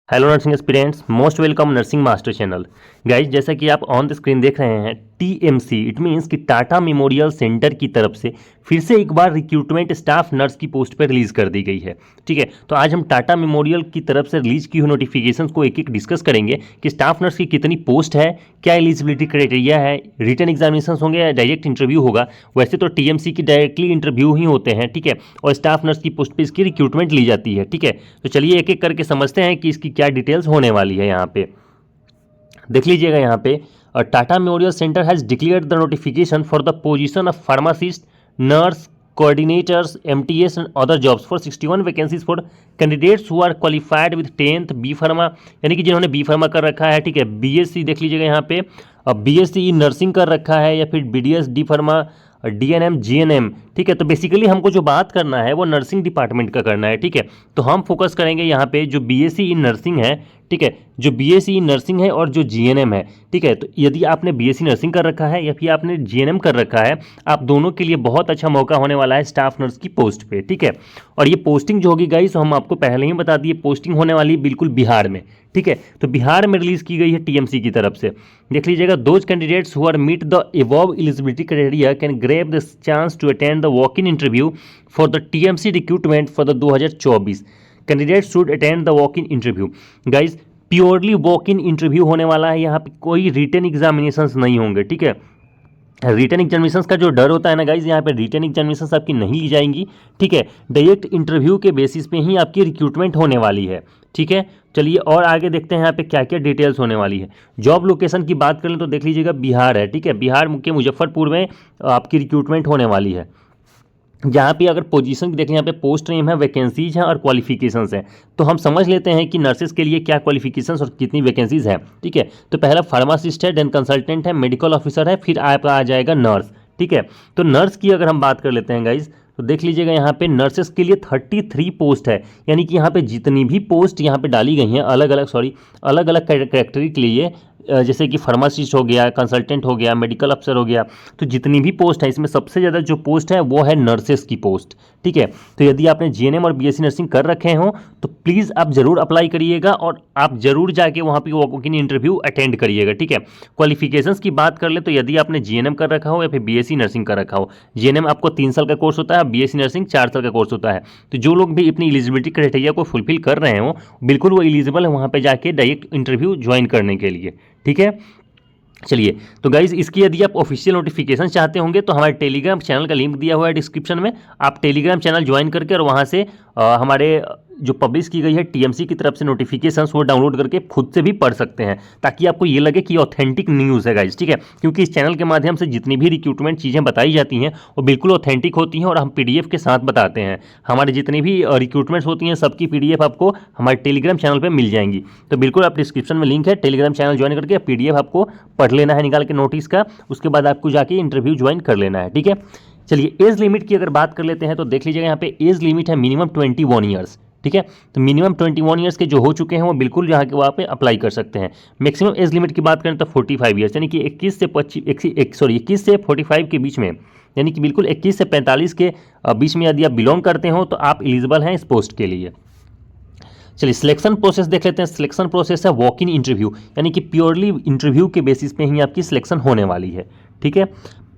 Hello nursing aspirants, most welcome nursing master channel. Guys, जैसा कि आप ऑन द स्क्रीन देख रहे हैं, टीएमसी इट मीन्स कि टाटा मेमोरियल सेंटर की तरफ से फिर से एक बार रिक्रूटमेंट स्टाफ नर्स की पोस्ट पर रिलीज कर दी गई है। ठीक है, तो आज हम टाटा मेमोरियल की तरफ से रिलीज की हुई नोटिफिकेशंस को एक एक डिस्कस करेंगे कि स्टाफ नर्स की कितनी पोस्ट है, क्या एलिजिबिलिटी क्राइटेरिया है, रिटन एग्जामिनेशन होंगे या डायरेक्ट इंटरव्यू होगा। वैसे तो टीएमसी की डायरेक्टली इंटरव्यू ही होते हैं, ठीक है, और स्टाफ नर्स की पोस्ट पर इसकी रिक्रूटमेंट ली जाती है। ठीक है, तो चलिए एक एक करके समझते हैं कि इसकी क्या डिटेल्स होने वाली है। यहाँ पे देख लीजिएगा, यहाँ पे Tata memorial centre has declared the notification for the position of pharmacist, nurse, coordinators, MTS and other jobs for 61 vacancies for candidates who are qualified with 10th B pharma, यानी कि जिन्होंने बी फार्मा कर रखा है। ठीक है, बीएससी देख लीजिएगा यहाँ पे, बीएससी नर्सिंग कर रखा है या फिर BDS D pharma, DNM, GNM. ठीक है, तो बेसिकली हमको जो बात करना है वो नर्सिंग डिपार्टमेंट का करना है। ठीक है, तो हम फोकस करेंगे यहाँ पे जो बीएससी इन नर्सिंग है। ठीक है, जो बीएससी इन नर्सिंग है और जो जीएनएम है। ठीक है, तो यदि आपने बीएससी नर्सिंग कर रखा है या फिर आपने जीएनएम कर रखा है, आप दोनों के लिए बहुत अच्छा मौका होने वाला है स्टाफ नर्स की पोस्ट पे। ठीक है, और ये पोस्टिंग जो होगी गाइस, तो हम आपको पहले ही बता दिए, पोस्टिंग होने वाली बिल्कुल बिहार में। ठीक है, तो बिहार में रिलीज की गई है टीएमसी की तरफ से। देख लीजिएगा, those candidates who are meet the above eligibility criteria can grab the chance to attend the walk in interview for the TMC recruitment for the 2024। Candidates should attend the walk in interview. Guys, purely walk in interview होने वाला है, यहाँ पे कोई written examinations नहीं होंगे। ठीक है, रिटन एग्जामिनेशंस का जो डर होता है ना गाइज, यहाँ पे रिटन एग्जामिनेशंस आपकी नहीं ली जाएंगी। ठीक है, डायरेक्ट इंटरव्यू के बेसिस पे ही आपकी रिक्रूटमेंट होने वाली है। ठीक है, चलिए और आगे देखते हैं यहाँ पे क्या क्या डिटेल्स होने वाली है। जॉब लोकेशन की बात करें तो देख लीजिएगा, बिहार है। ठीक है, बिहार के मुजफ्फरपुर में आपकी रिक्रूटमेंट होने वाली है। जहाँ पे अगर पोजीशन की देखें, यहाँ पे पोस्ट नेम है, वैकेंसीज हैं और क्वालिफिकेशंस हैं। तो हम समझ लेते हैं कि नर्सेस के लिए क्या क्वालिफिकेशंस और कितनी वैकेंसीज हैं। ठीक है, तो पहला फार्मासिस्ट है, देन कंसल्टेंट है, मेडिकल ऑफिसर है, फिर आपका आ जाएगा नर्स। ठीक है, तो नर्स की अगर हम बात कर लेते हैं गाइज, तो देख लीजिएगा यहाँ पे नर्सेस के लिए 33 पोस्ट है। यानी कि यहाँ पे जितनी भी पोस्ट यहाँ पे डाली गई हैं अलग अलग कैटेगरी के लिए, जैसे कि फार्मासिस्ट हो गया, कंसल्टेंट हो गया, मेडिकल अफसर हो गया, तो जितनी भी पोस्ट है इसमें सबसे ज़्यादा जो पोस्ट है वो है नर्सेस की पोस्ट। ठीक है, तो यदि आपने जीएनएम और बीएससी नर्सिंग कर रखे हो तो प्लीज़ आप ज़रूर अप्लाई करिएगा और आप ज़रूर जाके वहाँ पे वॉक इन इंटरव्यू अटेंड करिएगा। ठीक है, क्वालिफिकेशंस की बात कर ले तो यदि आपने जीएनएम कर रखा हो या फिर बीएससी नर्सिंग कर रखा हो, जीएनएम आपको 3 साल का कोर्स होता है, बीएससी नर्सिंग 4 साल का कोर्स होता है। तो जो लोग भी अपनी एलिजिबिलिटी क्राइटेरिया को फुलफिल कर रहे हो, बिल्कुल वो एलिजिबल है वहाँ पर जाके डायरेक्ट इंटरव्यू ज्वाइन करने के लिए। ठीक है, चलिए, तो गाइज इसकी यदि आप ऑफिशियल नोटिफिकेशन चाहते होंगे तो हमारे टेलीग्राम चैनल का लिंक दिया हुआ है डिस्क्रिप्शन में। आप टेलीग्राम चैनल ज्वाइन करके और वहाँ से हमारे जो पब्लिश की गई है टीएमसी की तरफ से नोटिफिकेशंस वो डाउनलोड करके खुद से भी पढ़ सकते हैं, ताकि आपको ये लगे कि ऑथेंटिक न्यूज़ है गाइज। ठीक है, क्योंकि इस चैनल के माध्यम से जितनी भी रिक्रूटमेंट चीज़ें बताई जाती हैं वो बिल्कुल ऑथेंटिक होती हैं और हम पीडीएफ के साथ बताते हैं। हमारे जितनी भी रिक्रूटमेंट्स होती हैं सबकी पीडीएफ आपको हमारे टेलीग्राम चैनल पर मिल जाएंगी। तो बिल्कुल आप डिस्क्रिप्शन में लिंक है, टेलीग्राम चैनल ज्वाइन करके पीडीएफ आपको पढ़ लेना है निकाल के नोटिस का, उसके बाद आपको जाके इंटरव्यू ज्वाइन कर लेना है। ठीक है, चलिए एज लिमिट की अगर बात कर लेते हैं तो देख लीजिएगा, यहाँ पे एज लिमिट है मिनिमम 21 ईयर्स। ठीक है, तो मिनिमम 21 ईयर्स के जो हो चुके हैं वो बिल्कुल यहाँ के वहाँ पे अप्लाई कर सकते हैं। मैक्सिमम एज लिमिट की बात करें तो 45 ईयर्स, यानी कि 21 से 45 के बीच में, यानी कि बिल्कुल 21 से 45 के बीच में यदि आप बिलोंग करते हो तो आप एलिजिबल हैं इस पोस्ट के लिए। चलिए सिलेक्शन प्रोसेस देख लेते हैं। सिलेक्शन प्रोसेस है वॉक इन इंटरव्यू, यानी कि प्योरली इंटरव्यू के बेसिस पे ही आपकी सिलेक्शन होने वाली है। ठीक है,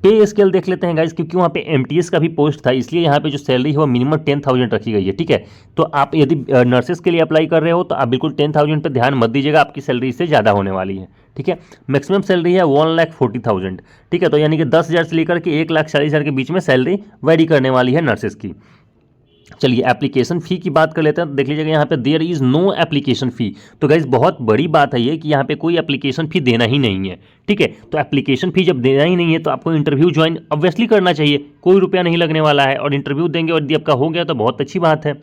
पे स्केल देख लेते हैं गाइज, क्योंकि वहाँ पे एमटीएस का भी पोस्ट था, इसलिए यहाँ पे जो सैलरी है वो मिनिमम 10,000 रखी गई है। ठीक है, तो आप यदि नर्सेस के लिए अप्लाई कर रहे हो तो आप बिल्कुल 10,000 पर ध्यान मत दीजिएगा, आपकी सैलरी इससे ज़्यादा होने वाली है। ठीक है, मैक्सिमम सैलरी है 1,40,000। ठीक है, तो यानी कि 10,000 से लेकर के 1,40,000 के बीच में सैलरी वेरी करने वाली है नर्सेस की। चलिए एप्लीकेशन फ़ी की बात कर लेते हैं। तो देख लीजिएगा, यहाँ पे there is no application fee. तो गाइज बहुत बड़ी बात है ये कि यहाँ पे कोई एप्लीकेशन फ़ी देना ही नहीं है। ठीक है, तो एप्लीकेशन फ़ी जब देना ही नहीं है तो आपको इंटरव्यू ज्वाइन ऑब्वियसली करना चाहिए, कोई रुपया नहीं लगने वाला है, और इंटरव्यू देंगे और यदि आपका हो गया तो बहुत अच्छी बात है।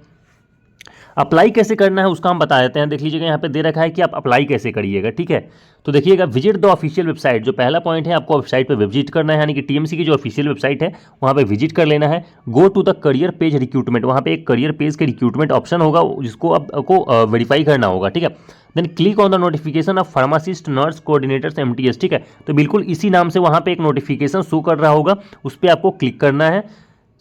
अप्लाई कैसे करना है उसका हम बता देते हैं। देख लीजिएगा, यहाँ पे दे रखा है कि आप अप्लाई कैसे करिएगा। ठीक है, तो देखिएगा, विजिट द ऑफिशियल वेबसाइट, जो पहला पॉइंट है आपको वेबसाइट पे विजिट करना है, यानी कि टीएमसी की जो ऑफिशियल वेबसाइट है वहाँ पे विजिट कर लेना है। Go to the career page recruitment, वहाँ पे एक करियर पेज के रिक्रूटमेंट ऑप्शन होगा जिसको आपको वेरीफाई करना होगा। ठीक है, then click on the notification of pharmacist, nurse, coordinators, MTS. ठीक है, तो बिल्कुल इसी नाम से वहाँ पे एक नोटिफिकेशन शो कर रहा होगा, उस पर आपको क्लिक करना है।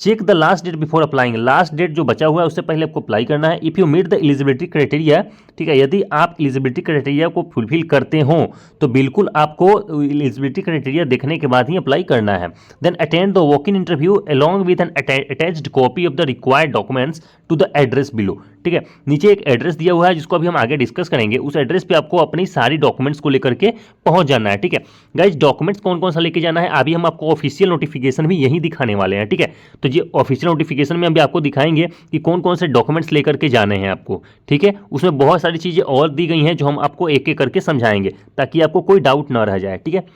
Check the last date before applying, last date जो बचा हुआ है उससे पहले आपको अप्लाई करना है। If you meet the eligibility criteria ठीक है। यदि आप एलिजिबिलिटी क्राइटेरिया को फुलफिल करते हो तो बिल्कुल आपको एलिजिबिलिटी क्राइटेरिया देखने के बाद ही अप्लाई करना है। Then attend the walk in interview along with an attached copy of the required documents to the address below. ठीक है, नीचे एक एड्रेस दिया हुआ है जिसको अभी हम आगे डिस्कस करेंगे। उस एड्रेस पे आपको अपनी सारी डॉक्यूमेंट्स को लेकर के पहुंच जाना है। ठीक है गाइज, डॉक्यूमेंट्स कौन कौन सा लेके जाना है अभी हम आपको ऑफिशियल नोटिफिकेशन भी यही दिखाने वाले हैं। ठीक है, तो ये ऑफिशियल नोटिफिकेशन में अभी आपको दिखाएंगे कि कौन कौन से डॉक्यूमेंट्स लेकर के जाने हैं आपको। ठीक है, उसमें बहुत सारी चीज़ें और दी गई हैं जो हम आपको एक एक करके समझाएंगे ताकि आपको कोई डाउट ना रह जाए। ठीक है,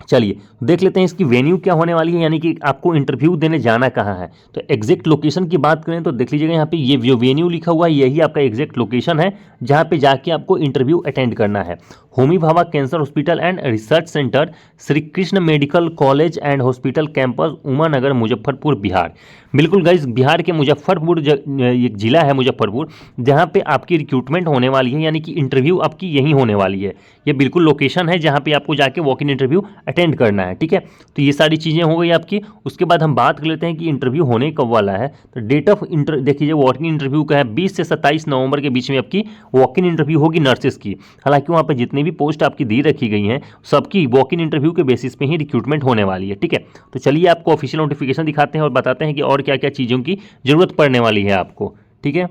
चलिए देख लेते हैं इसकी वेन्यू क्या होने वाली है, यानी कि आपको इंटरव्यू देने जाना कहाँ है। तो एग्जैक्ट लोकेशन की बात करें तो देख लीजिएगा यहाँ पे ये जो वेन्यू लिखा हुआ है यही आपका एग्जैक्ट लोकेशन है जहाँ पे जाके आपको इंटरव्यू अटेंड करना है। Homi Bhabha cancer hospital and research centre, Shri Krishna medical college and hospital campus, Umanagar, Muzaffarpur, Bihar. बिल्कुल गाइज, बिहार के मुजफ्फरपुर एक जिला है मुजफ्फरपुर, जहाँ पे आपकी रिक्रूटमेंट होने वाली है, यानी कि इंटरव्यू आपकी यहीं होने वाली है। ये बिल्कुल लोकेशन है जहाँ पे आपको जाके वॉक इन इंटरव्यू अटेंड करना है। ठीक है, तो ये सारी चीज़ें हो गई आपकी। उसके बाद हम बात कर लेते हैं कि इंटरव्यू होने कब वाला है। तो डेट ऑफ देखिए वॉक इन इंटरव्यू का है 20 से 27 नवंबर के बीच में आपकी वॉक इन इंटरव्यू होगी नर्सेस की। हालांकि वहाँ पे जितनी भी पोस्ट आपकी दी रखी गई हैं सबकी वॉक इन इंटरव्यू के बेसिस पे ही रिक्रूटमेंट होने वाली है। ठीक है, तो चलिए आपको ऑफिशियल नोटिफिकेशन दिखाते हैं और बताते हैं कि और क्या क्या चीज़ों की जरूरत पड़ने वाली है आपको। ठीक है,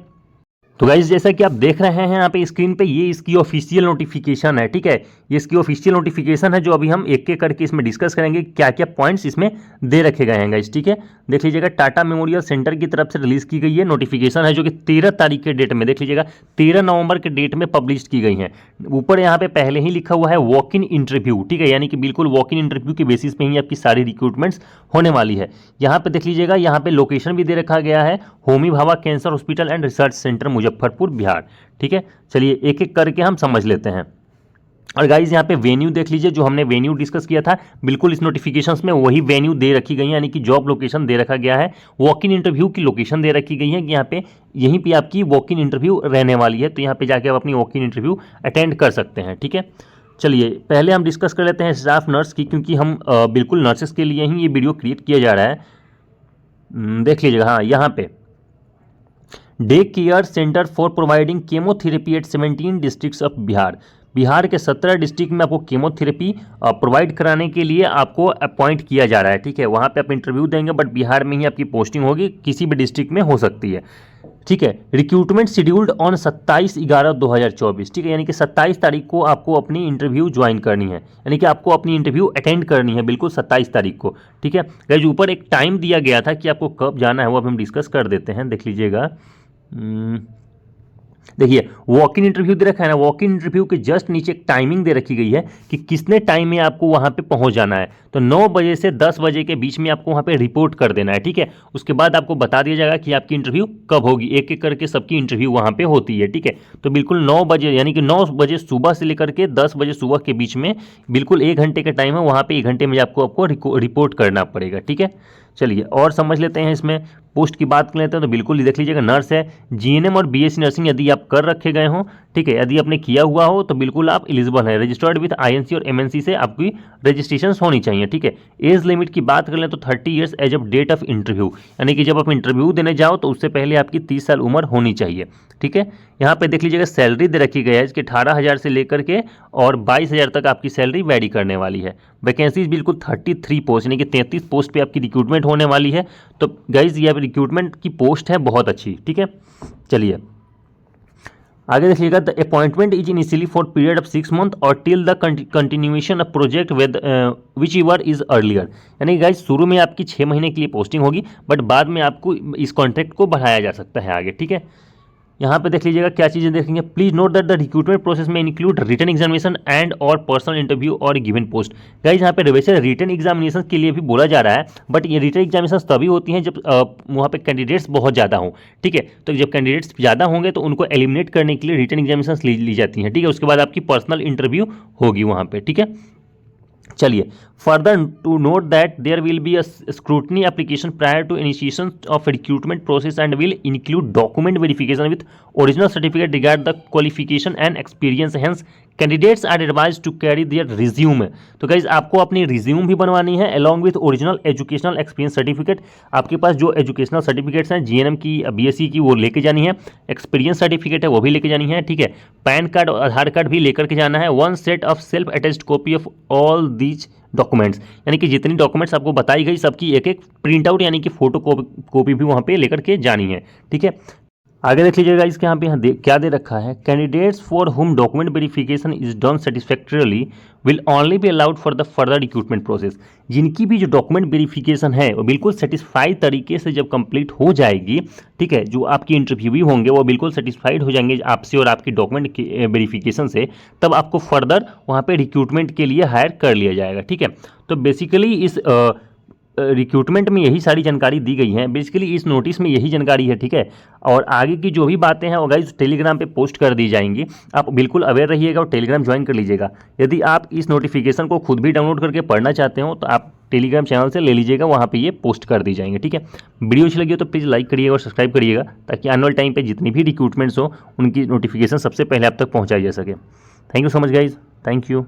तो गाइज जैसा कि आप देख रहे हैं यहाँ पे स्क्रीन पे ये इसकी ऑफिशियल नोटिफिकेशन है। ठीक है, ये इसकी ऑफिशियल नोटिफिकेशन है जो अभी हम एक एक करके इसमें डिस्कस करेंगे क्या क्या पॉइंट्स इसमें दे रखे गए हैं गाइज। ठीक है, देख लीजिएगा टाटा मेमोरियल सेंटर की तरफ से रिलीज की गई है नोटिफिकेशन है जो कि 13 तारीख के डेट में, देख लीजिएगा 13 नवंबर के डेट में पब्लिश की गई है। ऊपर यहाँ पे पहले ही लिखा हुआ है वॉक इन इंटरव्यू। ठीक है, यानी कि बिल्कुल वॉक इन इंटरव्यू के बेसिस पे ही आपकी सारी रिक्रूटमेंट्स होने वाली है। यहाँ पे देख लीजिएगा यहाँ पे लोकेशन भी दे रखा गया है, Homi Bhabha cancer hospital and research centre, Muzaffarpur, Bihar. ठीक है, चलिए एक एक करके हम समझ लेते हैं। और गाइज यहाँ पे वेन्यू देख लीजिए, जो हमने वेन्यू डिस्कस किया था बिल्कुल इस नोटिफिकेशंस में वही वेन्यू दे रखी गई है, यानी कि जॉब लोकेशन दे रखा गया है। वॉक इन इंटरव्यू की लोकेशन दे रखी गई है कि यहाँ पे यहीं पे आपकी वॉक इन इंटरव्यू रहने वाली है, तो यहाँ पे जाके आप अपनी वॉक इन इंटरव्यू अटेंड कर सकते हैं। ठीक है, चलिए पहले हम डिस्कस कर लेते हैं स्टाफ नर्स की, क्योंकि हम बिल्कुल नर्सेस के लिए ही ये वीडियो क्रिएट किया जा रहा है। देख लीजिएगा, हाँ यहाँ पे day care centre for providing chemotherapy at 17 districts of Bihar. Bihar के 17 डिस्ट्रिक्ट में आपको केमोथेरेपी प्रोवाइड कराने के लिए आपको अपॉइंट किया जा रहा है। ठीक है, वहाँ पे आप इंटरव्यू देंगे बट बिहार में ही आपकी पोस्टिंग होगी, किसी भी डिस्ट्रिक्ट में हो सकती है। ठीक है, रिक्रूटमेंट शेड्यूल्ड ऑन 27/11/2024। ठीक है, यानी कि 27 तारीख को आपको अपनी इंटरव्यू ज्वाइन करनी है, यानी कि आपको अपनी इंटरव्यू अटेंड करनी है बिल्कुल 27 तारीख को। ठीक है गाइस, ऊपर एक टाइम दिया गया था कि आपको कब जाना है, वो अब हम डिस्कस कर देते हैं। देख लीजिएगा, देखिए वॉक इन इंटरव्यू दे रखा है ना, वॉक इन इंटरव्यू के जस्ट नीचे एक टाइमिंग दे रखी गई है कि कितने टाइम में आपको वहां पे पहुंच जाना है। तो 9 बजे से 10 बजे के बीच में आपको वहां पे रिपोर्ट कर देना है। ठीक है, उसके बाद आपको बता दिया जाएगा कि आपकी इंटरव्यू कब होगी, एक एक करके सबकी इंटरव्यू वहां पे होती है। ठीक है, तो बिल्कुल 9 बजे, यानी कि 9 बजे सुबह से लेकर के 10 बजे सुबह के बीच में बिल्कुल 1 घंटे का टाइम है, वहां पे 1 घंटे में आपको रिपोर्ट करना पड़ेगा। ठीक है, चलिए और समझ लेते हैं इसमें पोस्ट की बात कर लेते हैं। तो बिल्कुल देख लीजिएगा नर्स है, जीएनएम और बीएससी नर्सिंग यदि आप कर रखे गए हो, ठीक है, यदि आपने किया हुआ हो तो बिल्कुल आप एलिजिबल हैं। रजिस्टर्ड विद आईएनसी और एमएनसी से आपकी रजिस्ट्रेशन होनी चाहिए। ठीक है, एज लिमिट की बात कर लें तो 30 years age of date of interview, यानी कि जब आप इंटरव्यू देने जाओ तो उससे पहले आपकी 30 साल उम्र होनी चाहिए। ठीक है, यहाँ पे देख लीजिएगा सैलरी दे रखी गई है इसके 18,000 से लेकर के और 22,000 तक आपकी सैलरी वैरी करने वाली है। वैकेंसीज बिल्कुल 33 पोस्ट, यानी कि 33 पोस्ट पे आपकी रिक्रूटमेंट होने वाली है। तो गाइज ये रिक्रूटमेंट की पोस्ट है बहुत अच्छी। ठीक है, चलिए आगे देखिएगा, the appointment is initially for period of 6 month और till the continuation of project with whichever is earlier, यानी गाइज शुरू में आपकी 6 महीने के लिए पोस्टिंग होगी बट बाद में आपको इस कॉन्ट्रैक्ट को बढ़ाया जा सकता है आगे। ठीक है, यहाँ पे देख लीजिएगा क्या चीज़ें देखेंगे। Please note that the recruitment process में इंक्लूड रिटन एग्जामिनेशन एंड और पर्सनल इंटरव्यू और गिवन पोस्ट। गाइज यहाँ पे वैसे रिटन एग्जामिनेशन के लिए भी बोला जा रहा है बट ये रिटन एग्जामिनेशन तभी होती हैं जब वहाँ पे कैंडिडेट्स बहुत ज़्यादा हों। ठीक है, तो जब कैंडिडेट्स ज़्यादा होंगे तो उनको एलिमिनेट करने के लिए रिटन एग्जामिनेशन ली जाती हैं। ठीक है, उसके बाद आपकी पर्सनल इंटरव्यू होगी वहाँ पर। ठीक है, चलिए further to note that there will be a scrutiny application prior to initiation of recruitment process and will include document verification with original certificate regard the qualification and experience, hence candidates are advise to carry their resume. तो guys आपको अपनी resume भी बनवानी है along with original educational experience certificate. आपके पास जो educational certificates हैं जीएनएम की, बीएससी की, वो लेके जानी है। एक्सपीरियंस सर्टिफिकेट है वो भी लेके जानी है, ठीक है। पैन कार्ड और आधार कार्ड भी लेकर के जाना है। One set of self attested copy of all these documents, यानी कि जितनी डॉक्यूमेंट्स आपको बताई गई सबकी एक एक प्रिंट आउट यानी कि फोटो कॉपी भी वहाँ पे लेकर के जानी है, ठीक है। आगे देख लीजिएगा इसके यहाँ पे क्या दे रखा है, candidates for whom document verification is done satisfactorily will only be allowed for the further recruitment process. जिनकी भी जो डॉक्यूमेंट वेरिफिकेशन है वो बिल्कुल सेटिस्फाइड तरीके से जब कंप्लीट हो जाएगी, ठीक है, जो आपकी इंटरव्यू होंगे वो बिल्कुल सेटिस्फाइड हो जाएंगे आपसे और आपकी डॉक्यूमेंट वेरिफिकेशन से, तब आपको फर्दर वहाँ पे रिक्रूटमेंट के लिए हायर कर लिया जाएगा, ठीक है। तो बेसिकली इस रिक्रूटमेंट में यही सारी जानकारी दी गई है, बेसिकली इस नोटिस में यही जानकारी है, ठीक है। और आगे की जो भी बातें हैं वो गाइस टेलीग्राम पे पोस्ट कर दी जाएंगी, आप बिल्कुल अवेयर रहिएगा और टेलीग्राम ज्वाइन कर लीजिएगा। यदि आप इस नोटिफिकेशन को खुद भी डाउनलोड करके पढ़ना चाहते हो तो आप टेलीग्राम चैनल से ले लीजिएगा, वहाँ पे ये पोस्ट कर दी जाएंगे, ठीक है। वीडियो अच्छी लगी हो तो प्लीज़ लाइक करिएगा और सब्सक्राइब करिएगा, ताकि आने वाले टाइम पर जितनी भी रिक्रूटमेंट्स हो उनकी नोटिफिकेशन सबसे पहले आप तक पहुँचाई जा सके। Thank you so much guys, thank you.